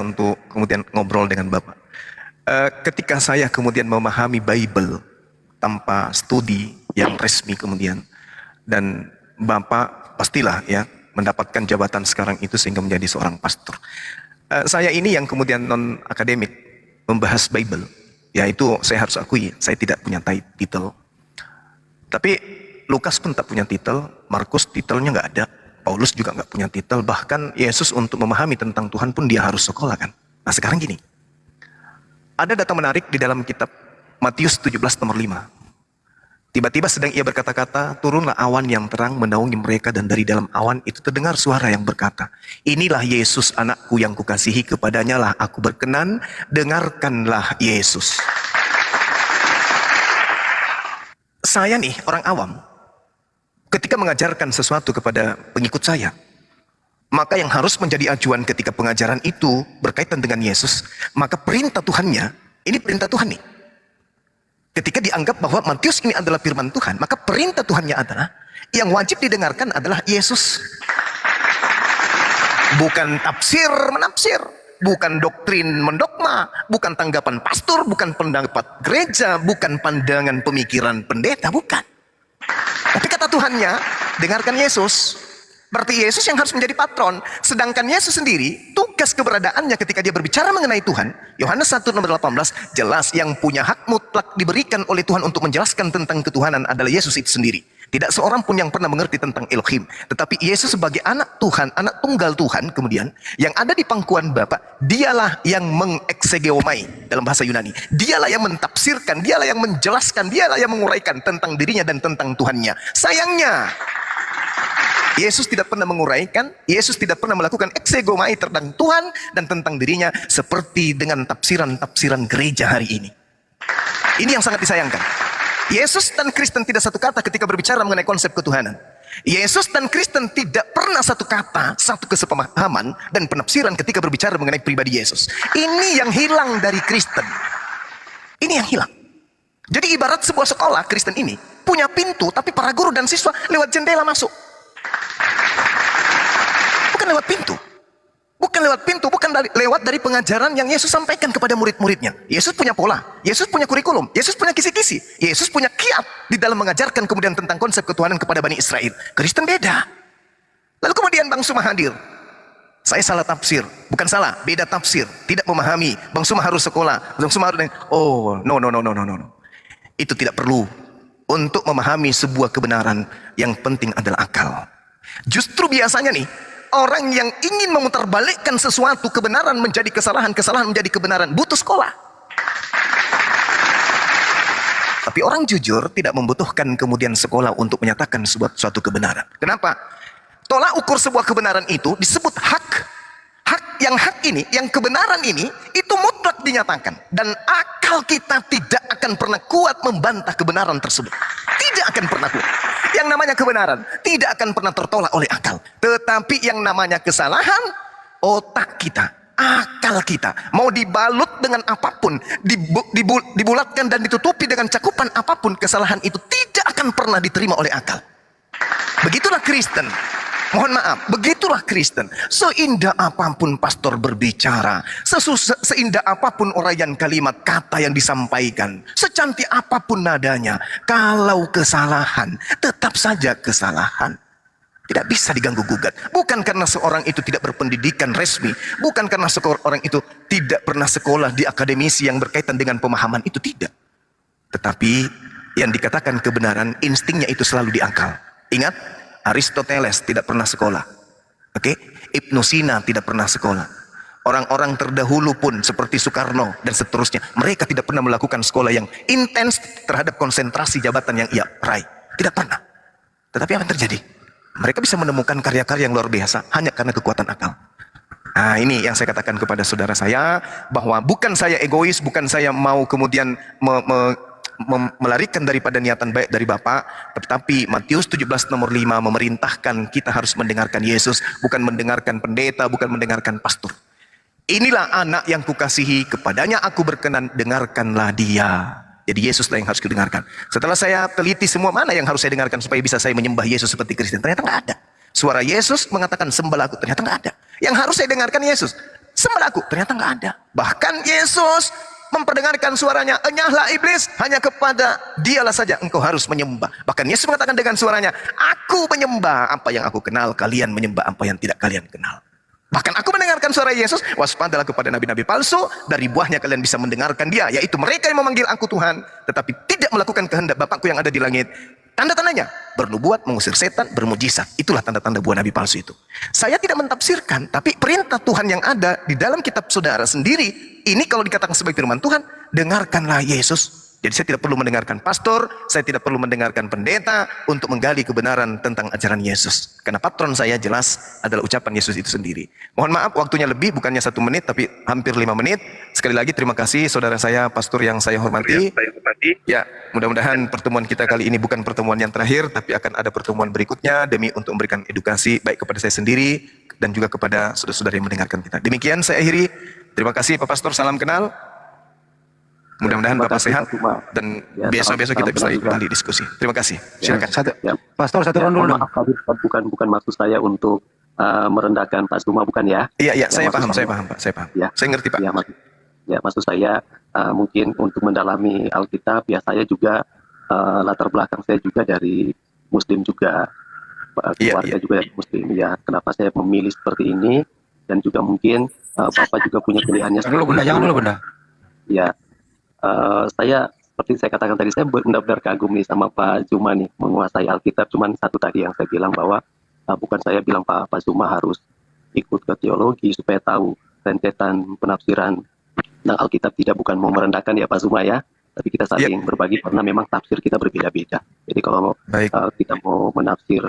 untuk kemudian ngobrol dengan Bapak. Ketika saya kemudian memahami Bible tanpa studi yang resmi kemudian, dan Bapak pastilah ya mendapatkan jabatan sekarang itu sehingga menjadi seorang pastor. Saya ini yang kemudian non akademik membahas Bible, ya itu saya harus akui, saya tidak punya title. Tapi Lukas pun tak punya titel, Markus titelnya nggak ada, Paulus juga nggak punya titel, bahkan Yesus untuk memahami tentang Tuhan pun dia harus sekolah kan. Nah sekarang gini, ada data menarik di dalam kitab Matius 17 nomor 5. Tiba-tiba sedang ia berkata-kata, turunlah awan yang terang menaungi mereka, dan dari dalam awan itu terdengar suara yang berkata, inilah Yesus anakku yang kukasihi, kepadanya lah aku berkenan, dengarkanlah Yesus. Saya nih orang awam, ketika mengajarkan sesuatu kepada pengikut saya, maka yang harus menjadi acuan ketika pengajaran itu berkaitan dengan Yesus, maka perintah Tuhannya, ini perintah Tuhan nih. Ketika dianggap bahwa Matius ini adalah firman Tuhan, maka perintah Tuhannya adalah, yang wajib didengarkan adalah Yesus. Bukan tafsir menafsir, bukan doktrin mendogma, bukan tanggapan pastor, bukan pendapat gereja, bukan pandangan pemikiran pendeta, bukan. Tapi kata Tuhannya, dengarkan Yesus. Berarti Yesus yang harus menjadi patron. Sedangkan Yesus sendiri, tugas keberadaannya ketika dia berbicara mengenai Tuhan, Yohanes 1 nomor 18, jelas yang punya hak mutlak diberikan oleh Tuhan untuk menjelaskan tentang ketuhanan adalah Yesus itu sendiri. Tidak seorang pun yang pernah mengerti tentang Elohim. Tetapi Yesus sebagai anak Tuhan, anak tunggal Tuhan kemudian, yang ada di pangkuan Bapa, dialah yang mengeksegeomai dalam bahasa Yunani. Dialah yang mentafsirkan, dialah yang menjelaskan, dialah yang menguraikan tentang dirinya dan tentang Tuhannya. Sayangnya, Yesus tidak pernah menguraikan, Yesus tidak pernah melakukan eksegomai tentang Tuhan dan tentang dirinya seperti dengan tafsiran-tafsiran gereja hari ini. Ini yang sangat disayangkan. Yesus dan Kristen tidak satu kata ketika berbicara mengenai konsep ketuhanan. Yesus dan Kristen tidak pernah satu kata, satu kesepemahaman dan penafsiran ketika berbicara mengenai pribadi Yesus. Ini yang hilang dari Kristen. Ini yang hilang. Jadi ibarat sebuah sekolah Kristen ini punya pintu, tapi para guru dan siswa lewat jendela masuk. Bukan lewat pintu. Bukan lewat pintu, bukan lewat dari pengajaran yang Yesus sampaikan kepada murid-muridnya. Yesus punya pola, Yesus punya kurikulum, Yesus punya kisi-kisi, Yesus punya kiat di dalam mengajarkan kemudian tentang konsep ketuhanan kepada Bani Israel. Kristen beda. Lalu kemudian Bang Suma hadir. Saya salah tafsir, bukan salah, beda tafsir, tidak memahami. Bang Suma harus sekolah, Bang Suma harus, no. Itu tidak perlu. Untuk memahami sebuah kebenaran, yang penting adalah akal. Justru biasanya nih, orang yang ingin memutarbalikkan sesuatu kebenaran menjadi kesalahan, kesalahan menjadi kebenaran, butuh sekolah. Tapi orang jujur tidak membutuhkan kemudian sekolah untuk menyatakan suatu kebenaran. Kenapa? Tolak ukur sebuah kebenaran itu disebut hak. Hak ini, yang kebenaran ini, itu mutlak dinyatakan. Dan akal kita tidak akan pernah kuat membantah kebenaran tersebut. Tidak akan pernah kuat. Yang namanya kebenaran tidak akan pernah tertolak oleh akal. Tetapi yang namanya kesalahan, otak kita, akal kita, mau dibalut dengan apapun, dibulatkan dan ditutupi dengan cakupan apapun, kesalahan itu tidak akan pernah diterima oleh akal. Begitulah Kristen. Mohon maaf, begitulah Kristen. Seindah apapun pastor berbicara, seindah apapun uraian kalimat kata yang disampaikan, secantik apapun nadanya, kalau kesalahan, tetap saja kesalahan. Tidak bisa diganggu gugat. Bukan karena seorang itu tidak berpendidikan resmi, bukan karena seorang itu tidak pernah sekolah di akademisi yang berkaitan dengan pemahaman itu, tidak. Tetapi yang dikatakan kebenaran, instingnya itu selalu di akal. Ingat, Aristoteles tidak pernah sekolah. Oke? Ibnu Sina tidak pernah sekolah. Orang-orang terdahulu pun seperti Soekarno dan seterusnya, mereka tidak pernah melakukan sekolah yang intens terhadap konsentrasi jabatan yang ia raih. Tidak pernah. Tetapi apa yang terjadi? Mereka bisa menemukan karya-karya yang luar biasa hanya karena kekuatan akal. Nah, ini yang saya katakan kepada saudara saya, bahwa bukan saya egois, bukan saya mau kemudian melarikan daripada niatan baik dari Bapak, tetapi Matius 17 nomor 5 memerintahkan kita harus mendengarkan Yesus, bukan mendengarkan pendeta, bukan mendengarkan pastor. Inilah anak yang kukasihi, kepadanya aku berkenan, dengarkanlah dia. Jadi Yesuslah yang harus didengarkan. Setelah saya teliti semua, mana yang harus saya dengarkan supaya bisa saya menyembah Yesus seperti Kristen, ternyata nggak ada. Suara Yesus mengatakan sembahlah aku, ternyata nggak ada. Yang harus saya dengarkan Yesus. Sembah aku. Ternyata nggak ada. Bahkan Yesus memperdengarkan suaranya, enyahlah iblis, hanya kepada dialah saja engkau harus menyembah. Bahkan Yesus mengatakan dengan suaranya, aku menyembah apa yang aku kenal, kalian menyembah apa yang tidak kalian kenal. Bahkan aku mendengarkan suara Yesus, waspadalah kepada nabi-nabi palsu, dari buahnya kalian bisa mendengarkan dia, yaitu mereka yang memanggil aku Tuhan, tetapi tidak melakukan kehendak Bapakku yang ada di langit. Tanda-tandanya, bernubuat, mengusir setan, bermujizat. Itulah tanda-tanda buah nabi palsu itu. Saya tidak mentafsirkan, tapi perintah Tuhan yang ada di dalam kitab saudara sendiri, ini kalau dikatakan sebagai firman Tuhan, dengarkanlah Yesus. Jadi saya tidak perlu mendengarkan pastor, saya tidak perlu mendengarkan pendeta untuk menggali kebenaran tentang ajaran Yesus. Karena patron saya jelas adalah ucapan Yesus itu sendiri. Mohon maaf waktunya lebih, bukannya 1 menit, tapi hampir 5 menit. Sekali lagi terima kasih saudara saya, pastor yang saya hormati. Ya, mudah-mudahan pertemuan kita kali ini bukan pertemuan yang terakhir, tapi akan ada pertemuan berikutnya demi untuk memberikan edukasi baik kepada saya sendiri dan juga kepada saudara-saudara yang mendengarkan kita. Demikian saya akhiri. Terima kasih Pak Pastor, salam kenal. Mudah-mudahan Bapak sehat dan besok-besok kita bisa kembali diskusi. Terima kasih. Silakan. Pastor, satu round dulu. Bukan maksud saya untuk merendahkan Pak Suma, bukan ya? Iya, saya paham Pak. Saya paham. Ya, saya ngerti Pak. Maksud saya mungkin untuk mendalami Alkitab, ya saya juga latar belakang saya juga dari Muslim juga, keluarga juga dari Muslim. Ya, kenapa saya memilih seperti ini dan juga mungkin Bapak juga punya pilihannya. Jangan dulu Bunda. Ya. Saya seperti saya katakan tadi, saya benar-benar kagum nih sama Pak Zuma nih, menguasai Alkitab. Cuman satu tadi yang saya bilang bahwa bukan saya bilang Pak Zuma harus ikut ke teologi supaya tahu rentetan penafsiran tentang Alkitab, tidak, bukan mau merendahkan ya Pak Zuma ya, tapi kita saling berbagi karena memang tafsir kita berbeda-beda. Jadi kalau kita mau menafsir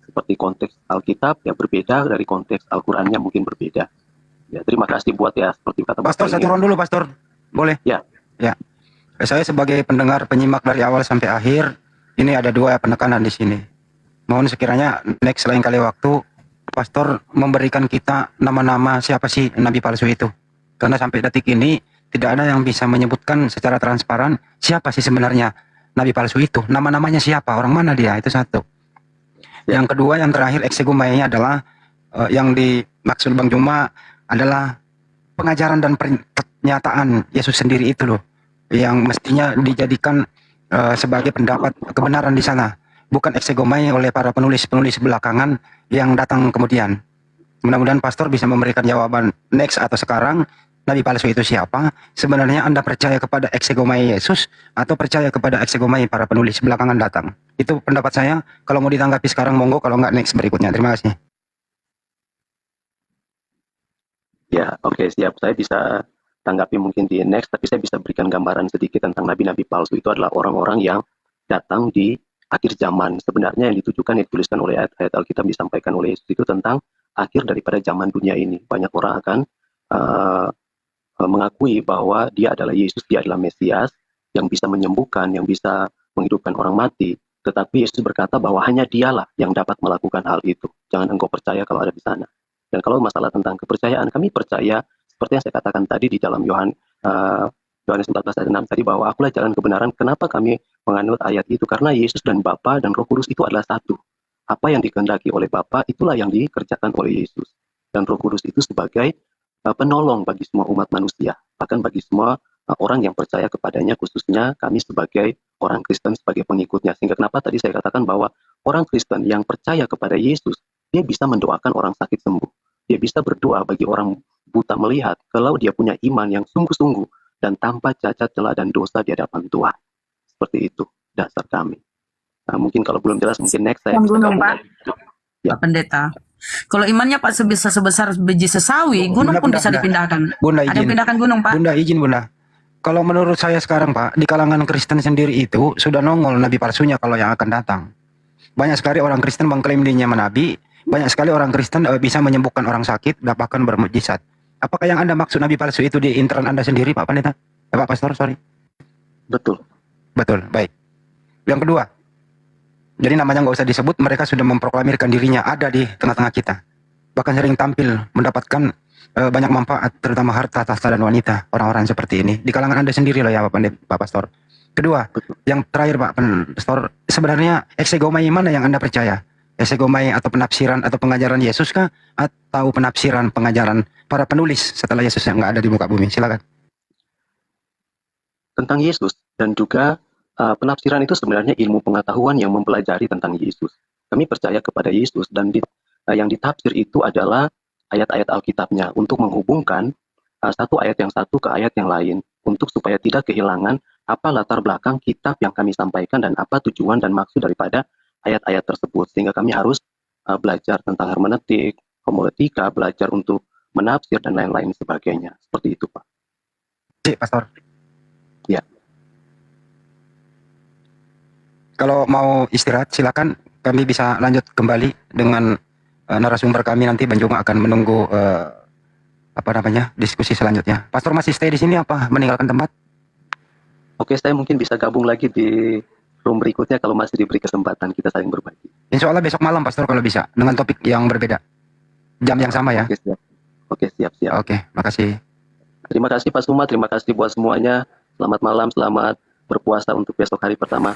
seperti konteks Alkitab ya berbeda dari konteks Al-Qur'annya mungkin berbeda. Ya, terima kasih buat ya seperti kata Pastor, satu round dulu Pastor. Boleh? Ya, saya sebagai pendengar penyimak dari awal sampai akhir, ini ada 2 penekanan di sini. Mohon sekiranya next lain kali waktu, Pastor memberikan kita nama-nama siapa sih nabi palsu itu. Karena sampai detik ini tidak ada yang bisa menyebutkan secara transparan siapa sih sebenarnya nabi palsu itu. Nama-namanya siapa, orang mana dia, itu satu. Yang kedua, yang terakhir eksegomainya adalah yang dimaksud Bang Juma adalah pengajaran dan pernyataan Yesus sendiri itu loh, yang mestinya dijadikan sebagai pendapat kebenaran di sana, bukan eksegomai oleh para penulis-penulis belakangan yang datang kemudian. Mudah-mudahan Pastor bisa memberikan jawaban next atau sekarang, nabi palsu itu siapa? Sebenarnya Anda percaya kepada eksegomai Yesus atau percaya kepada eksegomai para penulis belakangan datang? Itu pendapat saya. Kalau mau ditanggapi sekarang monggo, kalau nggak next berikutnya. Terima kasih. Ya, oke, siap. Saya bisa tanggapi mungkin di next, tapi saya bisa berikan gambaran sedikit tentang nabi-nabi palsu. Itu adalah orang-orang yang datang di akhir zaman. Sebenarnya yang ditujukan, yang dituliskan oleh ayat-ayat Alkitab disampaikan oleh Yesus itu tentang akhir daripada zaman dunia ini. Banyak orang akan mengakui bahwa dia adalah Yesus, dia adalah Mesias yang bisa menyembuhkan, yang bisa menghidupkan orang mati. Tetapi Yesus berkata bahwa hanya dialah yang dapat melakukan hal itu. Jangan engkau percaya kalau ada di sana. Dan kalau masalah tentang kepercayaan, kami percaya seperti yang saya katakan tadi di dalam Yohanes 14 ayat 6 tadi, bahwa akulah jalan kebenaran. Kenapa kami menganut ayat itu? Karena Yesus dan Bapa dan Roh Kudus itu adalah satu. Apa yang dikehendaki oleh Bapa itulah yang dikerjakan oleh Yesus. Dan Roh Kudus itu sebagai penolong bagi semua umat manusia, bahkan bagi semua orang yang percaya kepadanya, khususnya kami sebagai orang Kristen, sebagai pengikutnya. Sehingga kenapa tadi saya katakan bahwa orang Kristen yang percaya kepada Yesus, dia bisa mendoakan orang sakit sembuh. Dia bisa berdoa bagi orang buta melihat, kalau dia punya iman yang sungguh-sungguh dan tanpa cacat, celah dan dosa di hadapan Tuhan. Seperti itu dasar kami. Nah, mungkin kalau belum jelas, mungkin next saya bisa Pak. Ya. Pak Pendeta, kalau imannya Pak sebesar biji sesawi, gunung pun bisa dipindahkan. Bunda izin. Ada pindahkan gunung, Pak? Bunda izin, Bunda. Kalau menurut saya sekarang, Pak, di kalangan Kristen sendiri itu sudah nongol nabi palsunya kalau yang akan datang. Banyak sekali orang Kristen mengklaim dirinya menabi. Banyak sekali orang Kristen bisa menyembuhkan orang sakit, bahkan bermujizat. Apakah yang Anda maksud nabi palsu itu di intern Anda sendiri, Pak Pendeta? Pak Pastor, sorry. Betul. Betul, baik. Yang kedua, jadi namanya nggak usah disebut, mereka sudah memproklamirkan dirinya ada di tengah-tengah kita. Bahkan sering tampil mendapatkan banyak manfaat, terutama harta, tahta, dan wanita. Orang-orang seperti ini. Di kalangan Anda sendiri lah ya, Pak Pastor. Kedua, yang terakhir Pak Pastor, sebenarnya eksegomai mana yang Anda percaya? esegomai atau penafsiran atau pengajaran Yesus kah? Atau penafsiran pengajaran para penulis setelah Yesus yang nggak ada di muka bumi? Silakan. Tentang Yesus dan juga penafsiran itu sebenarnya ilmu pengetahuan yang mempelajari tentang Yesus. Kami percaya kepada Yesus dan yang ditafsir itu adalah ayat-ayat Alkitabnya untuk menghubungkan satu ayat yang satu ke ayat yang lain untuk supaya tidak kehilangan apa latar belakang kitab yang kami sampaikan dan apa tujuan dan maksud daripada ayat-ayat tersebut, sehingga kami harus belajar tentang hermeneutik, homiletika, belajar untuk menafsir dan lain-lain sebagainya. Seperti itu, Pak. Cik, Pastor. Ya. Kalau mau istirahat silakan, kami bisa lanjut kembali dengan narasumber kami nanti. Banjunga akan menunggu diskusi selanjutnya. Pastor masih stay di sini apa meninggalkan tempat? Oke, saya mungkin bisa gabung lagi di room berikutnya kalau masih diberi kesempatan kita saling berbagi. Insya Allah besok malam, Pastor, kalau bisa, dengan topik yang berbeda. Jam yang sama ya? Oke, siap. Oke, siap. Oke, makasih. Terima kasih Pak Suma, terima kasih buat semuanya. Selamat malam, selamat berpuasa untuk besok hari pertama.